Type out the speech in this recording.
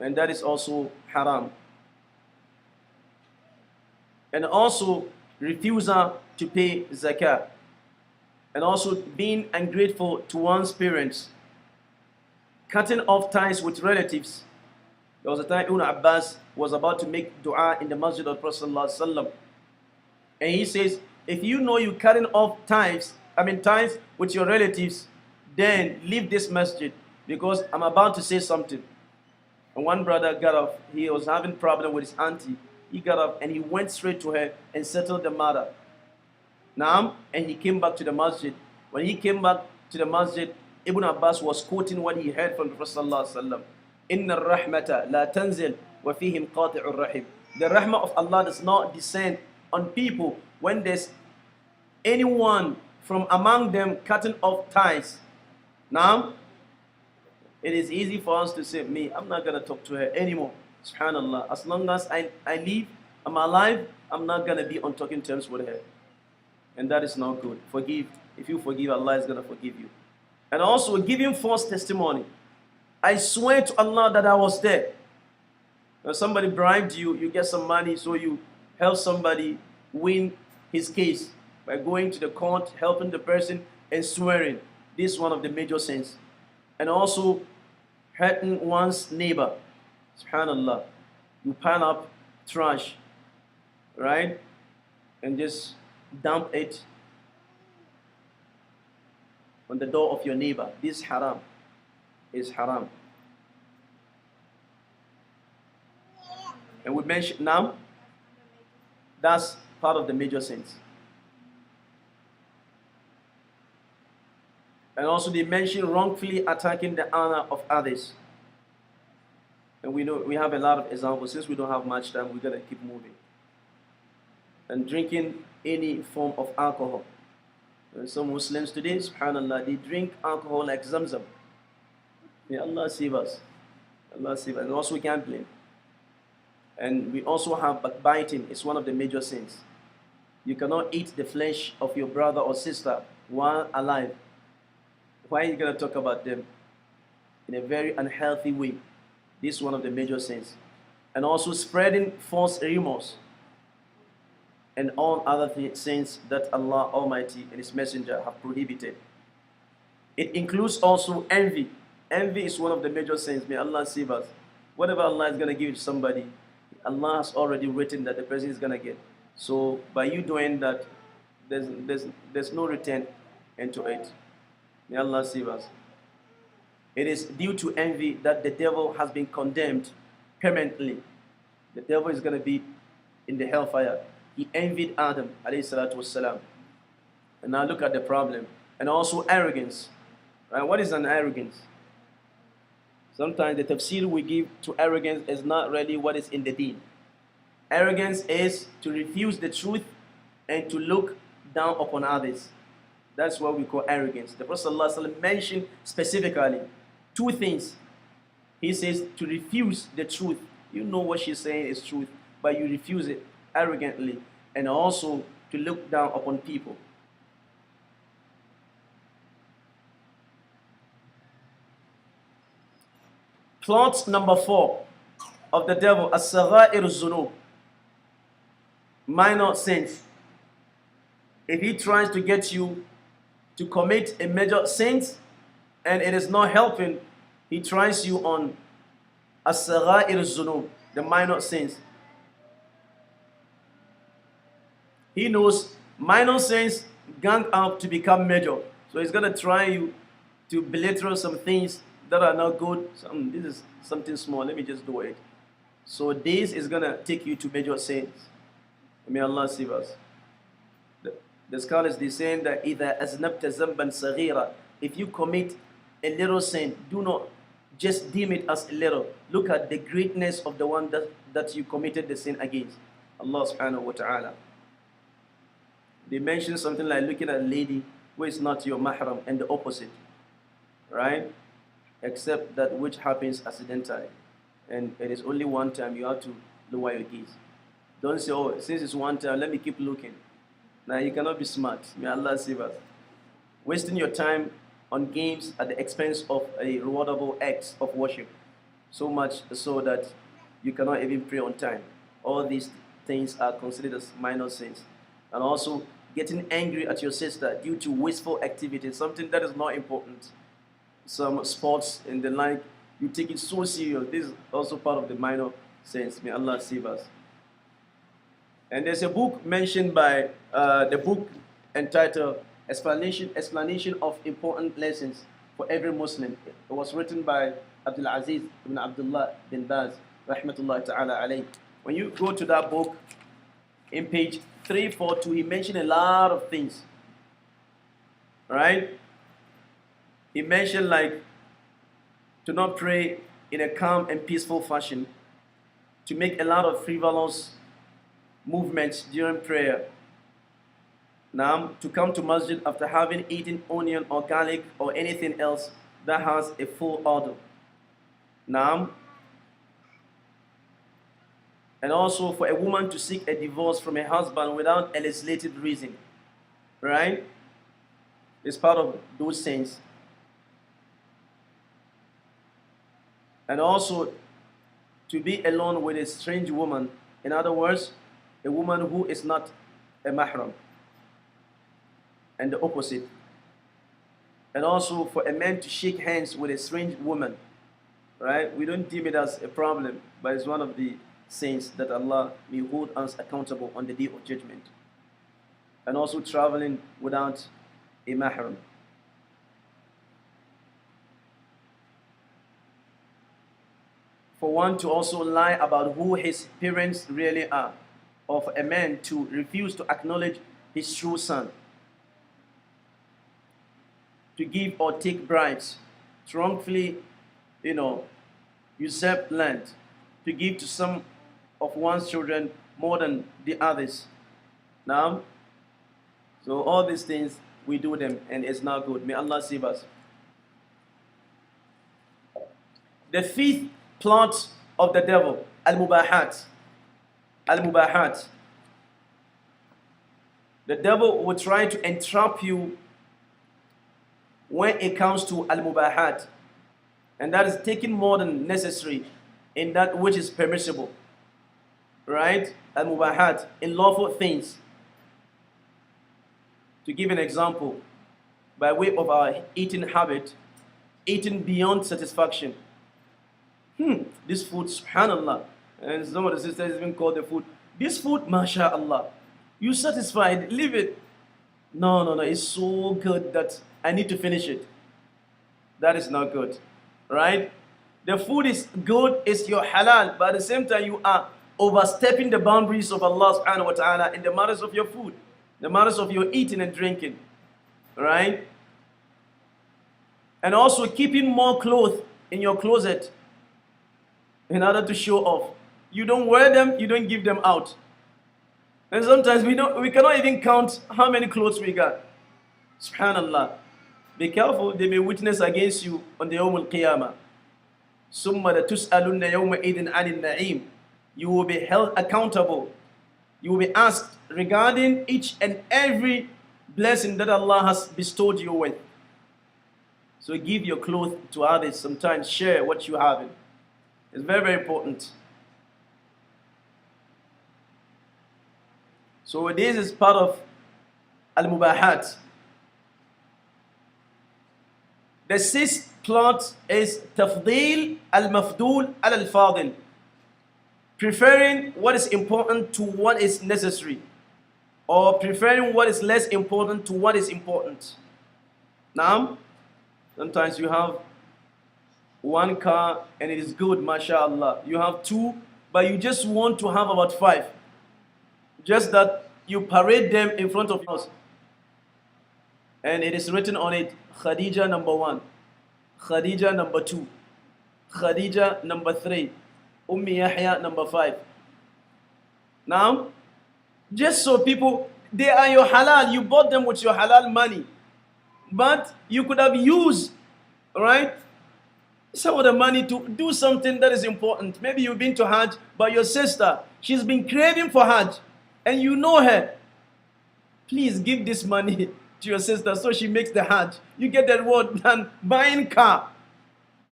and that is also haram. And also refusal to pay zakah, and also being ungrateful to one's parents, cutting off ties with relatives. There was a time Ibn Abbas was about to make dua in the masjid of Prophet ﷺ, and he says, if you know you're cutting off ties with your relatives, then leave this masjid, because I'm about to say something. And one brother got up, he was having problem with his auntie. He got up and he went straight to her and settled the matter. Naam, and he came back to the masjid. When he came back to the masjid, Ibn Abbas was quoting what he heard from the Prophet ﷺ. Inna rahmata la tanzil wa fihim qati'ur rahim. The rahmah of Allah does not descend on people when there's anyone from among them cutting off ties. Now, it is easy for us to say, me, I'm not going to talk to her anymore. Subhanallah. As long as I live, I'm alive, I'm not going to be on talking terms with her. And that is not good. Forgive. If you forgive, Allah is going to forgive you. And also giving false testimony. I swear to Allah that I was there. When somebody bribed you, you get some money, so you help somebody win his case by going to the court, helping the person, and swearing. This is one of the major sins. And also hurting one's neighbor. Subhanallah. You pile up trash, right? And just dump it on the door of your neighbor. This is haram. Is haram. And we mentioned now, that's part of the major sins. And also they mention wrongfully attacking the honor of others. And we know we have a lot of examples. Since we don't have much time, we're gonna keep moving. And drinking any form of alcohol. And some Muslims today, subhanallah, they drink alcohol like Zamzam. May Allah save us. Allah save us. And also gambling. And we also have backbiting. It's one of the major sins. You cannot eat the flesh of your brother or sister while alive. Why are you going to talk about them in a very unhealthy way? This is one of the major sins. And also spreading false rumors and all other sins that Allah Almighty and His Messenger have prohibited. It includes also envy. Envy is one of the major sins. May Allah save us. Whatever Allah is going to give to somebody, Allah has already written that the person is going to get. So by you doing that, there's no return into it. May Allah save us. It is due to envy that the devil has been condemned permanently. The devil is going to be in the hellfire. He envied Adam, alayhi salatu wassalam. And now look at the problem. And also arrogance. Right? What is an arrogance? Sometimes the tafsir we give to arrogance is not really what is in the deen. Arrogance is to refuse the truth and to look down upon others. That's what we call arrogance. The Prophet ﷺ mentioned specifically two things. He says to refuse the truth. You know what she's saying is truth, but you refuse it arrogantly. And also to look down upon people. Plot number 4 of the devil, as-sagha'ir az-zunub, minor sins. If he tries to get you to commit a major sin and it is not helping, he tries you on as-sagha'ir az-zunub, the minor sins. He knows minor sins gang up to become major. So he's going to try you to belittle some things that are not good. This is something small, let me just do it. So this is going to take you to major sins. May Allah save us. The scholars, they saying that إِذَا أَذْنَبْتَ ذَنْبًا صَغِيرًا, if you commit a little sin, do not just deem it as a little. Look at the greatness of the one that you committed the sin against. Allah subhanahu wa ta'ala. They mention something like looking at a lady who is not your mahram and the opposite. Right? Except that which happens accidentally. And it is only one time, you have to lower your gaze. Don't say, oh, since it's one time, let me keep looking. Now, you cannot be smart. May Allah save us. Wasting your time on games at the expense of a rewardable act of worship. so much so that you cannot even pray on time. All these things are considered as minor sins. And also getting angry at your sister due to wasteful activity, something that is not important. Some sports and the like, you take it so serious. This is also part of the minor sins. May Allah save us. And there's a book mentioned by the book entitled Explanation of Important Lessons for Every Muslim. It was written by Abdul Aziz ibn Abdullah bin Baz, rahmatullah ta'ala alayh. When you go to that book, in page 342, he mentioned a lot of things. Right? He mentioned like to not pray in a calm and peaceful fashion, to make a lot of frivolous movements during prayer. Now, to come to masjid after having eaten onion or garlic or anything else that has a full odor. Now, and also for a woman to seek a divorce from her husband without a legislated reason. Right? It's part of those things. And also to be alone with a strange woman. In other words, a woman who is not a mahram. And the opposite. And also for a man to shake hands with a strange woman. Right? We don't deem it as a problem, but it's one of the sins that Allah may hold us accountable on the day of judgment. And also traveling without a mahram. For one to also lie about who his parents really are, or for a man to refuse to acknowledge his true son, to give or take bribes, to wrongfully, usurp land, to give to some of one's children more than the others. Now, so all these things, we do them, and it's not good. May Allah save us. The fifth plot of the devil, al-mubahat. Al-mubahat. The devil will try to entrap you when it comes to al-mubahat, and that is taking more than necessary in that which is permissible. Right? Al-mubahat, in lawful things. To give an example, by way of our eating habit, eating beyond satisfaction. This food, subhanallah, and some of the sisters even call the food, this food, masha'Allah, you satisfied, leave it. No, it's so good that I need to finish it. That is not good, right? The food is good, it's your halal, but at the same time you are overstepping the boundaries of Allah subhanahu wa ta'ala in the matters of your food, the matters of your eating and drinking, right? And also keeping more clothes in your closet in order to show off. You don't wear them, you don't give them out. And sometimes we cannot even count how many clothes we got. Subhanallah. Be careful, they may witness against you on the Yawm al-Qiyamah. ثُمَّ لَتُسْأَلُنَّ يَوْمَئِذٍ عَنِ النَّعِيمِ. You will be held accountable. You will be asked regarding each and every blessing that Allah has bestowed you with. So give your clothes to others. Sometimes share what you have. It's very, very important. So this is part of al-mubahat. The sixth plot is tafdeel al-mafdul al-fadil. Preferring what is important to what is necessary, or preferring what is less important to what is important. Now, sometimes you have one car and it is good, mashallah. You have two, but you just want to have about 5. Just that you parade them in front of your house. And it is written on it, Khadija number 1, Khadija number 2, Khadija number 3, Yahya number 5. Now, just so people, they are your halal. You bought them with your halal money. But you could have used, right, some of the money to do something that is important. Maybe you've been to Hajj, but your sister, she's been craving for Hajj, and you know her. Please give this money to your sister so she makes the Hajj. You get the reward than buying car.